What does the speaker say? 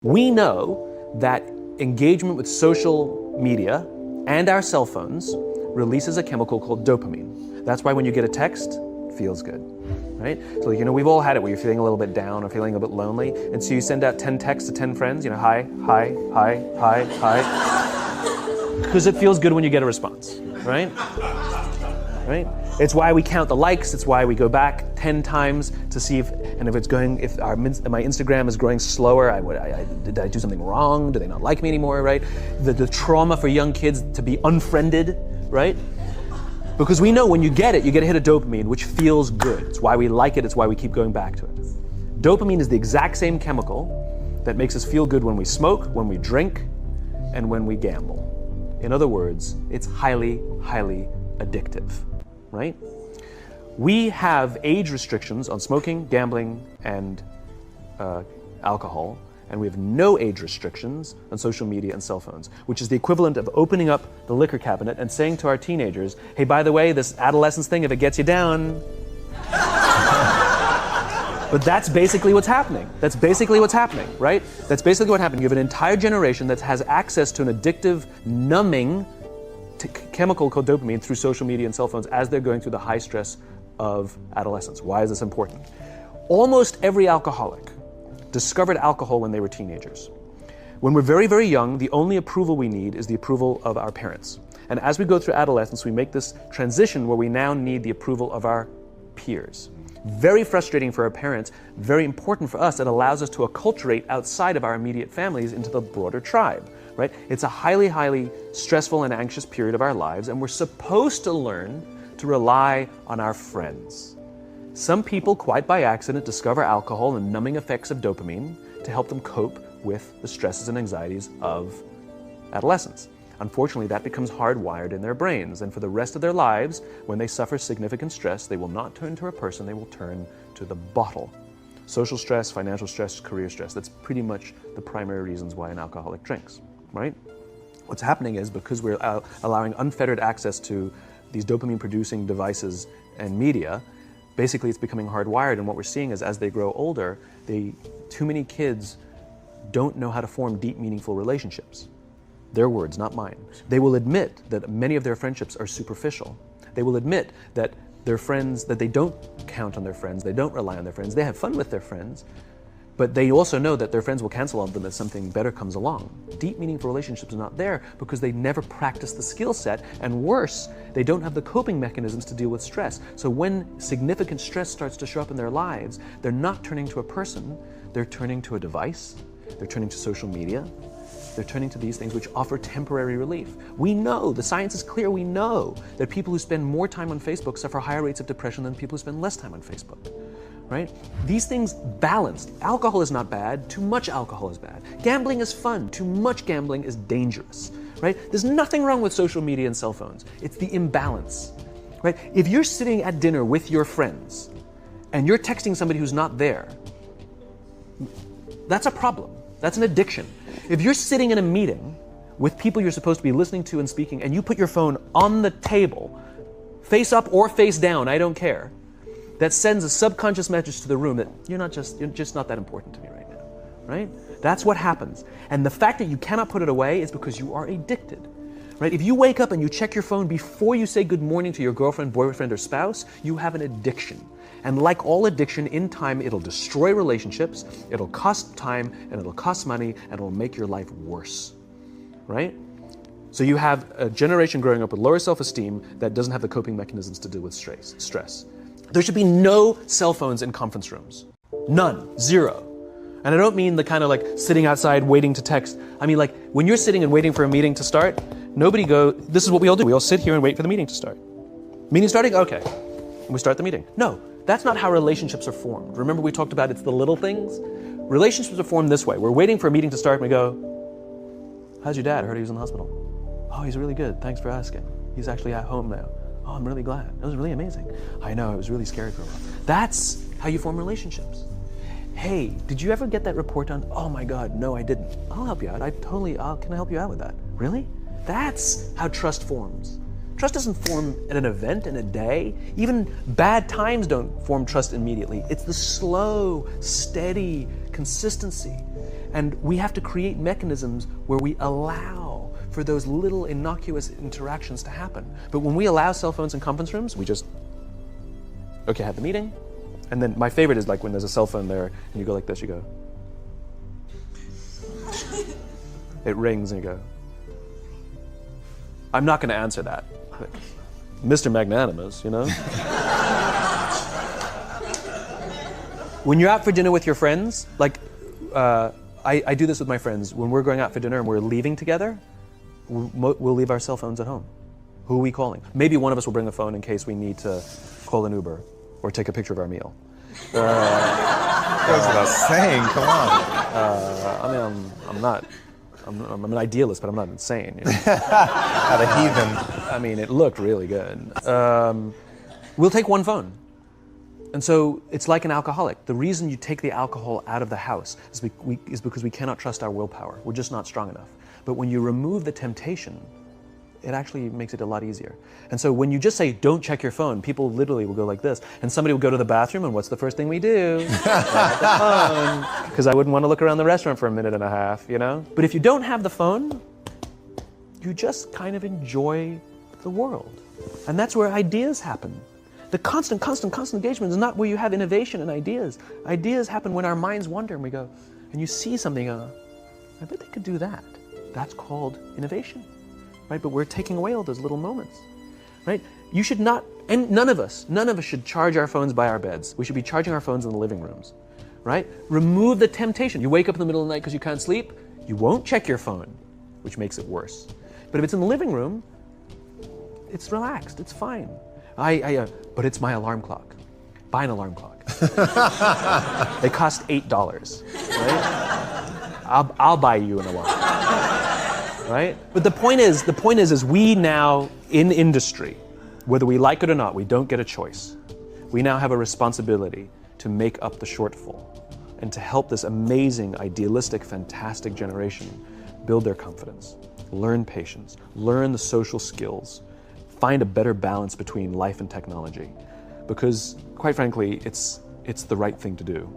We know that engagement with social media and our cell phones releases a chemical called dopamine. That's why when you get a text, it feels good, right? So, we've all had it where you're feeling a little bit down or feeling a bit lonely, and so you send out 10 texts to 10 friends, hi, hi, hi, hi, hi, because it feels good when you get a response, right? Right? It's why we count the likes. It's why we go back 10 times to see if my Instagram is growing slower, did I do something wrong? Do they not like me anymore, right? The trauma for young kids to be unfriended, right? Because we know when you get a hit of dopamine, which feels good. It's why we like it. It's why we keep going back to it. Dopamine is the exact same chemical that makes us feel good when we smoke, when we drink, and when we gamble. In other words, it's highly, highly addictive. Right? We have age restrictions on smoking, gambling, and alcohol, and we have no age restrictions on social media and cell phones, which is the equivalent of opening up the liquor cabinet and saying to our teenagers, hey, by the way, this adolescence thing, if it gets you down. But that's basically what's happening. That's basically what's happening, right? That's basically what happened. You have an entire generation that has access to an addictive, numbing chemical called dopamine through social media and cell phones as they're going through the high stress of adolescence. Why is this important? Almost every alcoholic discovered alcohol when they were teenagers. When we're very, very young, the only approval we need is the approval of our parents. And as we go through adolescence, we make this transition where we now need the approval of our peers. Very frustrating for our parents, very important for us. It allows us to acculturate outside of our immediate families into the broader tribe. Right? It's a highly, highly stressful and anxious period of our lives, and we're supposed to learn to rely on our friends. Some people, quite by accident, discover alcohol and numbing effects of dopamine to help them cope with the stresses and anxieties of adolescence. Unfortunately, that becomes hardwired in their brains, and for the rest of their lives, when they suffer significant stress, they will not turn to a person, they will turn to the bottle. Social stress, financial stress, career stress, that's pretty much the primary reasons why an alcoholic drinks. Right? What's happening is because we're allowing unfettered access to these dopamine-producing devices and media, basically it's becoming hardwired, and what we're seeing is as they grow older, too many kids don't know how to form deep, meaningful relationships. Their words, not mine. They will admit that many of their friendships are superficial. They will admit that their friends, that they don't count on their friends, they don't rely on their friends, they have fun with their friends, but they also know that their friends will cancel on them if something better comes along. Deep, meaningful relationships are not there because they never practice the skill set, and worse, they don't have the coping mechanisms to deal with stress. So when significant stress starts to show up in their lives, they're not turning to a person, they're turning to a device, they're turning to social media, they're turning to these things which offer temporary relief. We know, the science is clear, we know that people who spend more time on Facebook suffer higher rates of depression than people who spend less time on Facebook. Right? These things balanced. Alcohol is not bad, too much alcohol is bad. Gambling is fun, too much gambling is dangerous. Right? There's nothing wrong with social media and cell phones. It's the imbalance. Right? If you're sitting at dinner with your friends and you're texting somebody who's not there, that's a problem. That's an addiction. If you're sitting in a meeting with people you're supposed to be listening to and speaking, and you put your phone on the table, face up or face down, I don't care, that sends a subconscious message to the room that you're just not that important to me right now, right? That's what happens. And the fact that you cannot put it away is because you are addicted, right? If you wake up and you check your phone before you say good morning to your girlfriend, boyfriend, or spouse, you have an addiction. And like all addiction, in time, it'll destroy relationships, it'll cost time, and it'll cost money, and it'll make your life worse, right? So you have a generation growing up with lower self-esteem that doesn't have the coping mechanisms to deal with stress. There should be no cell phones in conference rooms. None. Zero. And I don't mean the kind of like sitting outside waiting to text. I mean like when you're sitting and waiting for a meeting to start, this is what we all do. We all sit here and wait for the meeting to start. Meeting starting? Okay. And we start the meeting. No, that's not how relationships are formed. Remember we talked about it's the little things? Relationships are formed this way. We're waiting for a meeting to start and we go, how's your dad? I heard he was in the hospital. Oh, he's really good. Thanks for asking. He's actually at home now. Oh, I'm really glad. That was really amazing. I know, it was really scary for a while. That's how you form relationships. Hey, did you ever get that report done? Oh my God, no, I didn't. I'll help you out. Can I help you out with that? Really? That's how trust forms. Trust doesn't form at an event in a day. Even bad times don't form trust immediately. It's the slow, steady consistency. And we have to create mechanisms where we allow for those little innocuous interactions to happen. But when we allow cell phones in conference rooms, we just, okay, have the meeting. And then my favorite is like when there's a cell phone there and you go like this, you go. It rings and you go. I'm not going to answer that. Mr. Magnanimous, you know? When you're out for dinner with your friends, like I do this with my friends. When we're going out for dinner and we're leaving together, we'll leave our cell phones at home. Who are we calling? Maybe one of us will bring a phone in case we need to call an Uber or take a picture of our meal. That goes without saying, come on. I mean, I'm an idealist, but I'm not insane. You know? Not a heathen. I mean, it looked really good. We'll take one phone. And so it's like an alcoholic. The reason you take the alcohol out of the house is because we cannot trust our willpower. We're just not strong enough. But when you remove the temptation, it actually makes it a lot easier. And so when you just say, don't check your phone, people literally will go like this. And somebody will go to the bathroom, and what's the first thing we do? Have the phone. Because I wouldn't want to look around the restaurant for a minute and a half, you know? But if you don't have the phone, you just kind of enjoy the world. And that's where ideas happen. The constant engagement is not where you have innovation and ideas. Ideas happen when our minds wander and we go, and you see something, I bet they could do that. That's called innovation. Right? But we're taking away all those little moments, right? You should not, and none of us should charge our phones by our beds. We should be charging our phones in the living rooms, right? Remove the temptation. You wake up in the middle of the night because you can't sleep, you won't check your phone, which makes it worse. But if it's in the living room, it's relaxed, it's fine. But it's my alarm clock. Buy an alarm clock. They cost $8, right? I'll buy you an alarm. Right? But the point is we now, in industry, whether we like it or not, we don't get a choice. We now have a responsibility to make up the shortfall and to help this amazing, idealistic, fantastic generation build their confidence, learn patience, learn the social skills, find a better balance between life and technology. Because, quite frankly, it's the right thing to do.